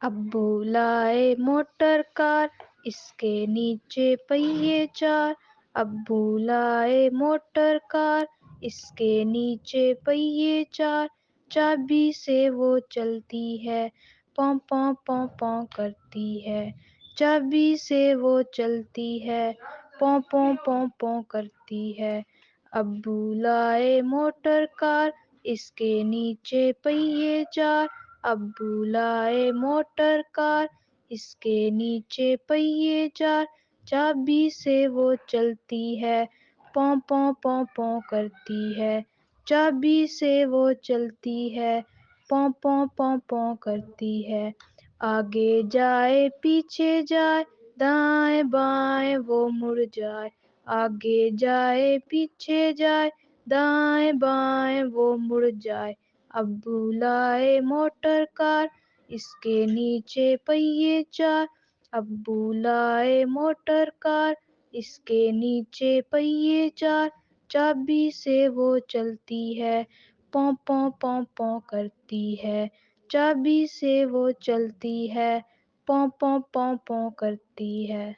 ابو لائے motor car, اس کے نیچے پہیے چار۔ ابو لائے موٹر کار، اس کے نیچے پہیے چار۔ چابی سے وہ چلتی ہے، پوں پوں پوں پوں کرتی ہے۔ چابی سے وہ چلتی ہے، پوں پوں پوں پوں کرتی ہے۔ ابو لائے موٹر کار، اس کے نیچے پہیے چار۔ ابو لائے موٹر کار، اس کے نیچے پہیے چار۔ چابی سے وہ چلتی ہے، پوں پوں پوں پوں کرتی ہے۔ چابی سے وہ چلتی ہے، پوں پوں پوں پوں کرتی ہے۔ آگے جائے پیچھے جائے، دائیں بائیں وہ مڑ جائے۔ آگے جائے پیچھے جائے، دائیں بائیں وہ مڑ جائے۔ ابو لائے موٹر کار، اس کے نیچے پہیے چار۔ ابو لائے موٹر کار، اس کے نیچے پہیے چار۔ چابی سے وہ چلتی ہے، پوں پوں پوں پوں کرتی ہے۔ چابی سے وہ چلتی ہے، پوں پوں پوں پوں کرتی ہے۔